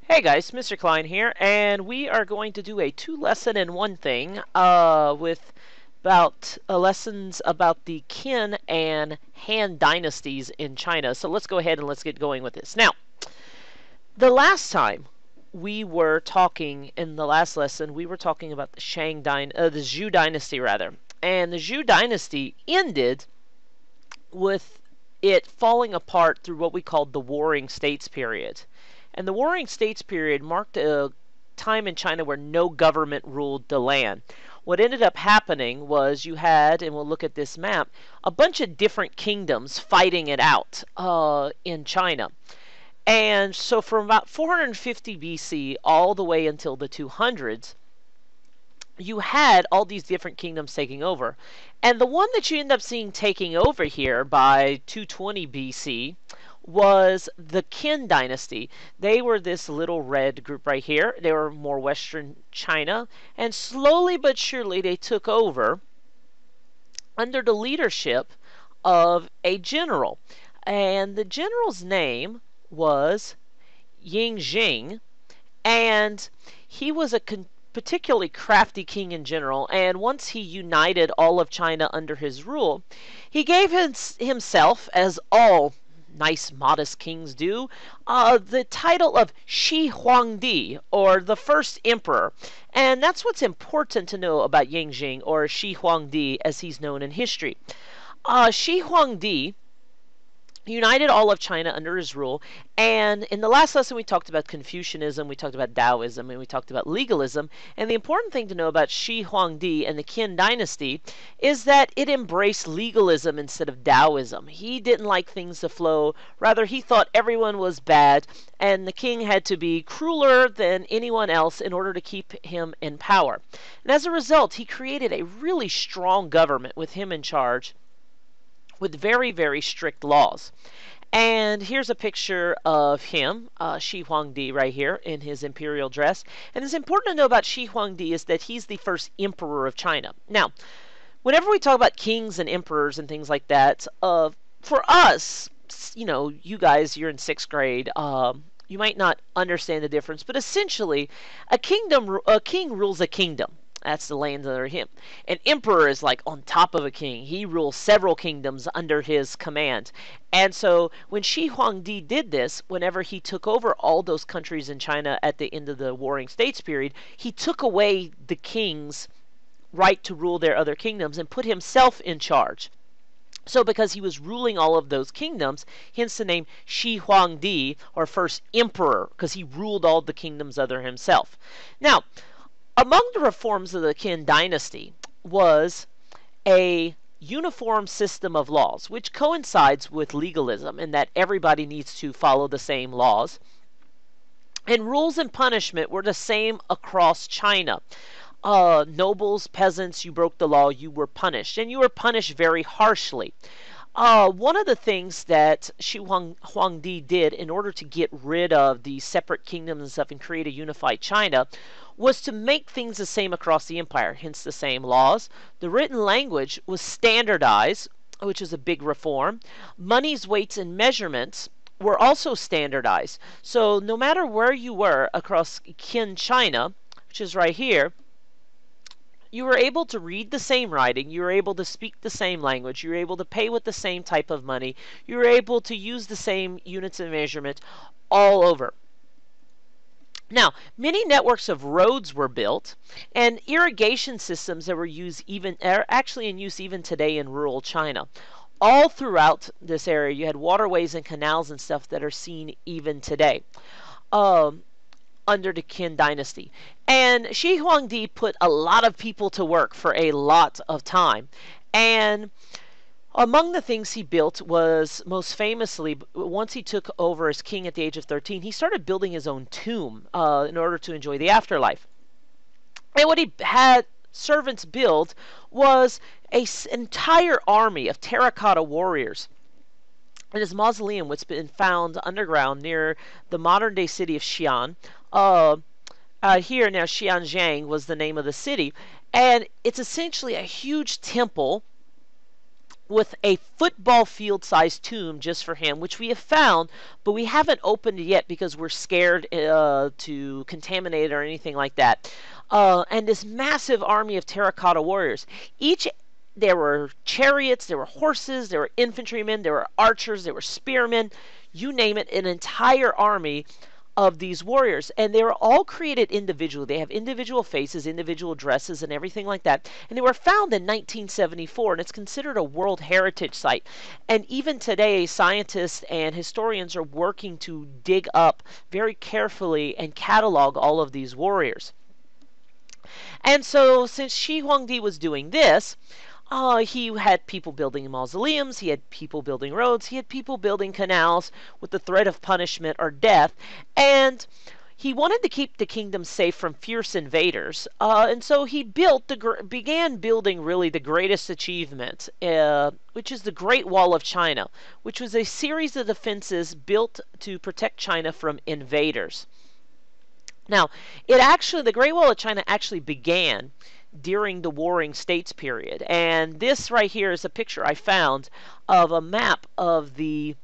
Hey guys, Mr. Klein here, and we are going to do a two-lesson in one thing with about lessons about the Qin and Han Dynasties in China. So let's go ahead and let's get going with this. Now, the last time we were talking in the last lesson, we were talking about the the Zhou Dynasty rather, and the Zhou Dynasty ended with it falling apart through what we called the Warring States period. And the Warring States period marked a time in China where no government ruled the land. What ended up happening was you had, and we'll look at this map, a bunch of different kingdoms fighting it out in China. And so from about 450 BC all the way until the 200s, you had all these different kingdoms taking over. And the one that you end up seeing taking over here by 220 BC was the Qin Dynasty. They were this little red group right here. They were more western China. And slowly but surely they took over under the leadership of a general. And the general's name was Ying, and he was a particularly crafty king and general, and once he united all of China under his rule, he gave himself, as all nice modest kings do, the title of Shi Huangdi, or the first emperor. And that's what's important to know about Ying, or Shi Huangdi as he's known in history. Shi Huangdi united all of China under his rule, and in the last lesson we talked about Confucianism, we talked about Taoism, and we talked about legalism. And the important thing to know about Shi Huangdi and the Qin dynasty is that it embraced legalism instead of Taoism. He didn't like things to flow, rather he thought everyone was bad and the king had to be crueler than anyone else in order to keep him in power. And as a result, he created a really strong government with him in charge, with very, very strict laws. And here's a picture of him, Shi Huangdi, right here in his imperial dress. And it's important to know about Shi Huangdi is that he's the first emperor of China. Now, whenever we talk about kings and emperors and things like that, for us, you know, you guys, you're in 6th grade, you might not understand the difference, but essentially, a king rules a kingdom. That's the lands under him. An emperor is like on top of a king. He rules several kingdoms under his command. And so when Shi Huangdi did this, whenever he took over all those countries in China at the end of the Warring States period, he took away the king's right to rule their other kingdoms and put himself in charge. So because he was ruling all of those kingdoms, hence the name Shi Huangdi, or first emperor, because he ruled all the kingdoms under himself. Now, among the reforms of the Qin dynasty was a uniform system of laws, which coincides with legalism in that everybody needs to follow the same laws. And rules and punishment were the same across China. Nobles, peasants, you broke the law, you were punished, and you were punished very harshly. One of the things that Shi Huangdi did in order to get rid of the separate kingdoms and stuff and create a unified China was to make things the same across the empire, hence the same laws. The written language was standardized, which is a big reform. Monies, weights, and measurements were also standardized. So no matter where you were across Qin China, which is right here, you were able to read the same writing, you were able to speak the same language, you were able to pay with the same type of money, you were able to use the same units of measurement all over. Now, many networks of roads were built, and irrigation systems that are actually in use even today in rural China. All throughout this area, you had waterways and canals and stuff that are seen even today. Under the Qin dynasty. And Shi Huangdi put a lot of people to work for a lot of time. And among the things he built was, most famously, once he took over as king at the age of 13, he started building his own tomb in order to enjoy the afterlife. And what he had servants build was an entire army of terracotta warriors. And his mausoleum, which has been found underground near the modern-day city of Xi'an. Here now, Xianjiang was the name of the city, and it's essentially a huge temple with a football field sized tomb just for him, which we have found, but we haven't opened it yet because we're scared to contaminate it or anything like that. And this massive army of terracotta warriors. There were chariots, there were horses, there were infantrymen, there were archers, there were spearmen, you name it, an entire army of these warriors, and they were all created individually. They have individual faces, individual dresses, and everything like that. And they were found in 1974, and it's considered a World Heritage Site. And even today, scientists and historians are working to dig up very carefully and catalog all of these warriors. And so, since Shi Huangdi was doing this, he had people building mausoleums, he had people building roads, he had people building canals with the threat of punishment or death, and he wanted to keep the kingdom safe from fierce invaders, and so he began building really the greatest achievement, which is the Great Wall of China, which was a series of defenses built to protect China from invaders. Now, the Great Wall of China actually began during the Warring States period. And this right here is a picture I found of a map of the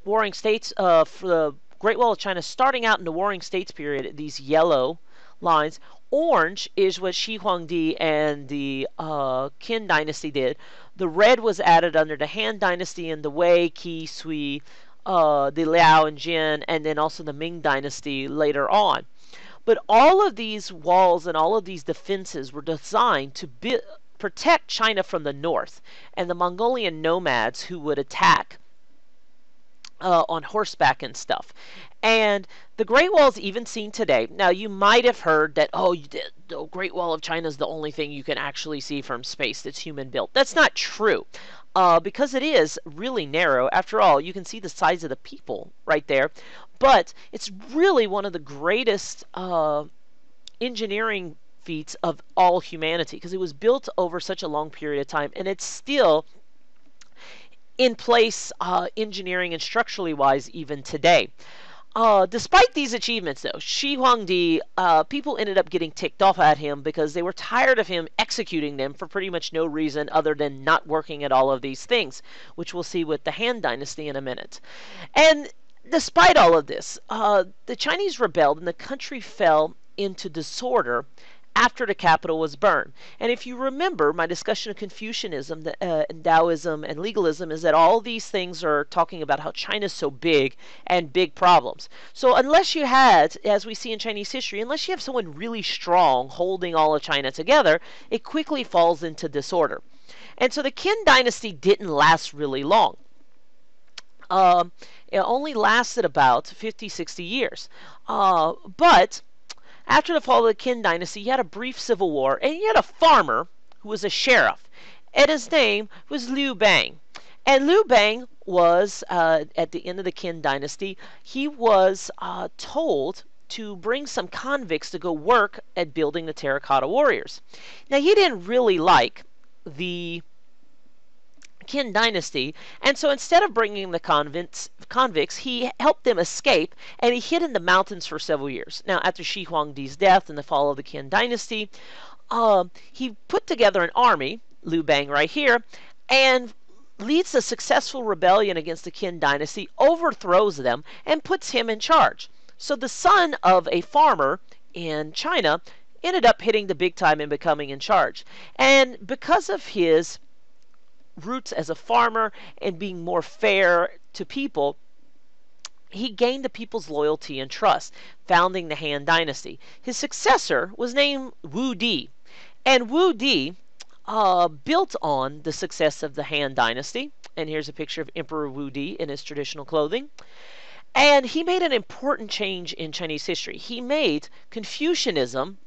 Warring States for the Great Wall of China starting out in the Warring States period, these yellow lines. Orange is what Shi Huangdi and the Qin Dynasty did. The red was added under the Han Dynasty and the Wei, Qi, Sui, the Liao and Jin, and then also the Ming Dynasty later on. But all of these walls and all of these defenses were designed to protect China from the north and the Mongolian nomads who would attack on horseback and stuff. And the Great Wall is even seen today. Now, you might have heard that, the Great Wall of China is the only thing you can actually see from space that's human built. That's not true. Because it is really narrow. After all, you can see the size of the people right there. But it's really one of the greatest engineering feats of all humanity because it was built over such a long period of time, and it's still in place engineering and structurally wise even today. Despite these achievements, though, Shi Huangdi, people ended up getting ticked off at him because they were tired of him executing them for pretty much no reason other than not working at all of these things, which we'll see with the Han Dynasty in a minute. And despite all of this, the Chinese rebelled and the country fell into disorder after the capital was burned. And if you remember, my discussion of Confucianism, and Taoism, and legalism is that all these things are talking about how China's so big and big problems. So unless you had, as we see in Chinese history, unless you have someone really strong holding all of China together, it quickly falls into disorder. And so the Qin dynasty didn't last really long. It only lasted about 50, 60 years. But after the fall of the Qin dynasty, you had a brief civil war, and you had a farmer who was a sheriff, and his name was Liu Bang. And Liu Bang was, at the end of the Qin dynasty, he was told to bring some convicts to go work at building the terracotta warriors. Now, he didn't really like the Qin dynasty, and so instead of bringing the convicts, he helped them escape, and he hid in the mountains for several years. Now, after Shi Huangdi's death and the fall of the Qin dynasty, he put together an army, Liu Bang right here, and leads a successful rebellion against the Qin dynasty, overthrows them, and puts him in charge. So the son of a farmer in China ended up hitting the big time and becoming in charge. And because of his roots as a farmer and being more fair to people, he gained the people's loyalty and trust, founding the Han Dynasty. His successor was named Wu Di, and Wu Di built on the success of the Han Dynasty. And here's a picture of Emperor Wu Di in his traditional clothing. And he made an important change in Chinese history. He made Confucianism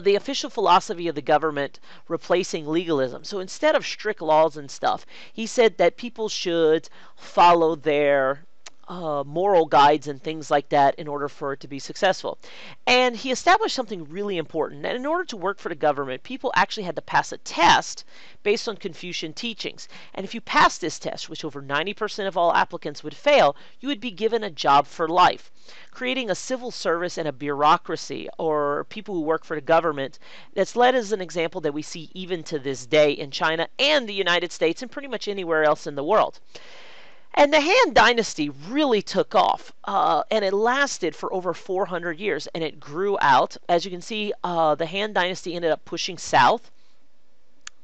the official philosophy of the government, replacing legalism. So instead of strict laws and stuff, he said that people should follow their moral guides and things like that in order for it to be successful. And he established something really important. And in order to work for the government, people actually had to pass a test based on Confucian teachings. And if you passed this test, which over 90% of all applicants would fail, you would be given a job for life. Creating a civil service and a bureaucracy, or people who work for the government, that's led as an example that we see even to this day in China and the United States and pretty much anywhere else in the world. And the Han Dynasty really took off, and it lasted for over 400 years, and it grew out. As you can see, the Han Dynasty ended up pushing south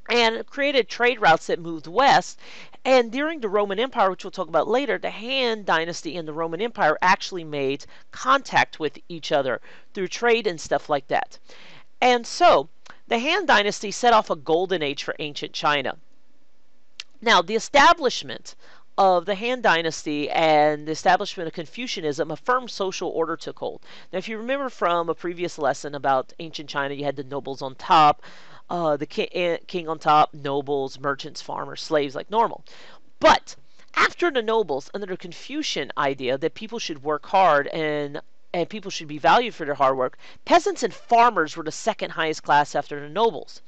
and created trade routes that moved west. And during the Roman Empire, which we'll talk about later, the Han Dynasty and the Roman Empire actually made contact with each other through trade and stuff like that. And so, the Han Dynasty set off a golden age for ancient China. Now, the establishment of the Han Dynasty and the establishment of Confucianism, a firm social order took hold. Now, if you remember from a previous lesson about ancient China, you had the nobles on top, the king on top, nobles, merchants, farmers, slaves, like normal. But after the nobles, under the Confucian idea that people should work hard and people should be valued for their hard work, peasants and farmers were the second highest class after the nobles.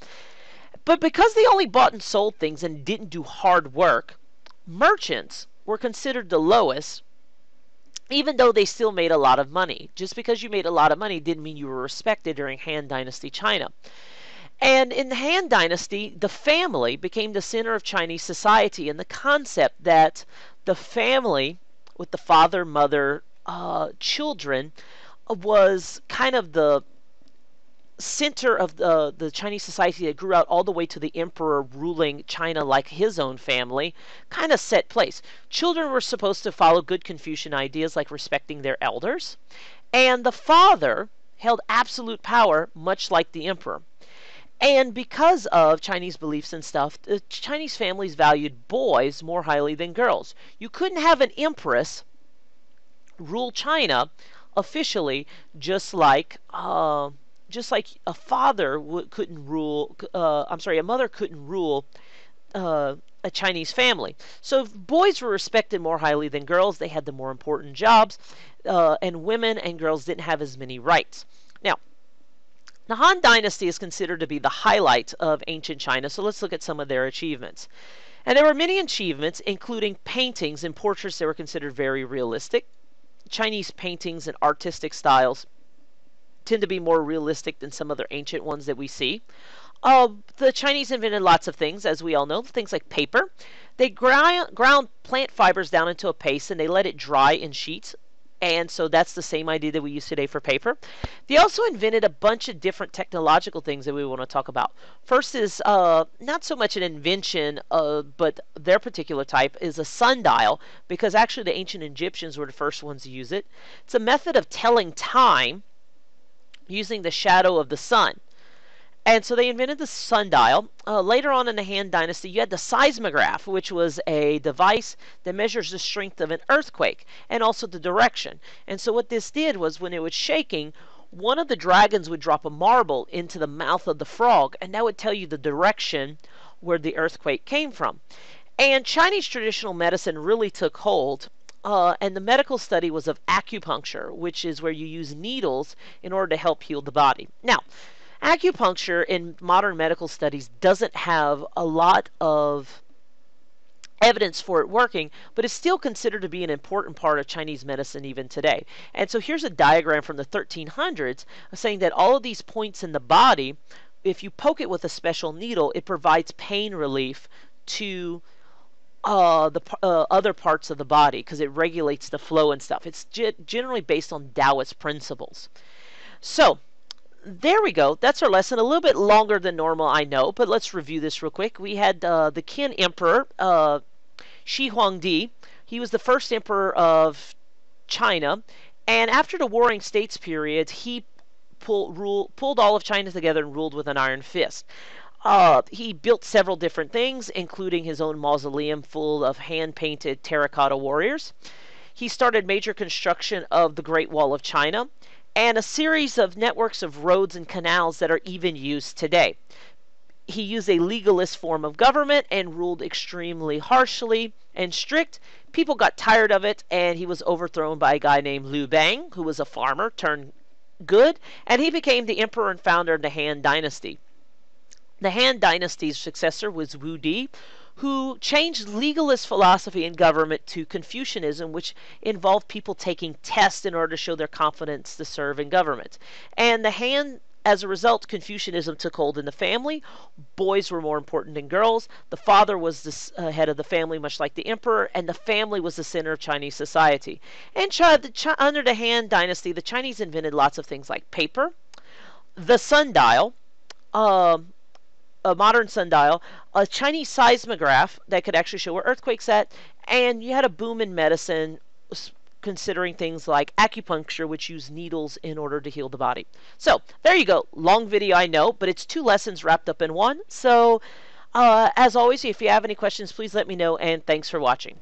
But because they only bought and sold things and didn't do hard work, merchants were considered the lowest, even though they still made a lot of money. Just because you made a lot of money didn't mean you were respected during Han Dynasty China. And in the Han Dynasty, the family became the center of Chinese society, and the concept that the family, with the father, mother, children, was kind of the center of the Chinese society that grew out all the way to the emperor ruling China like his own family, kind of set place. Children were supposed to follow good Confucian ideas like respecting their elders, and the father held absolute power, much like the emperor. And because of Chinese beliefs and stuff, the Chinese families valued boys more highly than girls. You couldn't have an empress rule China officially, just like a father couldn't rule. A mother couldn't rule a Chinese family. So boys were respected more highly than girls. They had the more important jobs, and women and girls didn't have as many rights. Now, the Han Dynasty is considered to be the highlight of ancient China, so let's look at some of their achievements. And there were many achievements, including paintings and portraits that were considered very realistic. Chinese paintings and artistic styles tend to be more realistic than some other ancient ones that we see. The Chinese invented lots of things, as we all know, things like paper. They ground plant fibers down into a paste and they let it dry in sheets. And so that's the same idea that we use today for paper. They also invented a bunch of different technological things that we want to talk about. First is not so much an invention, but their particular type is a sundial, because actually the ancient Egyptians were the first ones to use it. It's a method of telling time using the shadow of the sun. And so they invented the sundial. Later on in the Han Dynasty, you had the seismograph, which was a device that measures the strength of an earthquake and also the direction. And so what this did was, when it was shaking, one of the dragons would drop a marble into the mouth of the frog, and that would tell you the direction where the earthquake came from. And Chinese traditional medicine really took hold. And the medical study was of acupuncture, which is where you use needles in order to help heal the body. Now, acupuncture in modern medical studies doesn't have a lot of evidence for it working, but it's still considered to be an important part of Chinese medicine even today. And so here's a diagram from the 1300s saying that all of these points in the body, if you poke it with a special needle, it provides pain relief to the other parts of the body, because it regulates the flow and stuff. It's generally based on Taoist principles. So there we go. That's our lesson. A little bit longer than normal, I know, but let's review this real quick. We had the Qin Emperor, Shi Huangdi. He was the first emperor of China, and after the Warring States period, he pulled all of China together and ruled with an iron fist. He built several different things, including his own mausoleum full of hand-painted terracotta warriors. He started major construction of the Great Wall of China, and a series of networks of roads and canals that are even used today. He used a legalist form of government and ruled extremely harshly and strict. People got tired of it, and he was overthrown by a guy named Liu Bang, who was a farmer turned good, and he became the emperor and founder of the Han Dynasty. The Han Dynasty's successor was Wu Di, who changed legalist philosophy in government to Confucianism, which involved people taking tests in order to show their confidence to serve in government. And the Han As a result, Confucianism took hold in the family. Boys were more important than girls. The father was the head of the family, much like the emperor, and the family was the center of Chinese society. And under the Han Dynasty, the Chinese invented lots of things like paper, the sundial, um, a modern sundial, a Chinese seismograph that could actually show where earthquakes at, and you had a boom in medicine, considering things like acupuncture, which use needles in order to heal the body. So there you go. Long video, I know, but it's 2 lessons wrapped up in one. So as always, if you have any questions, please let me know, and thanks for watching.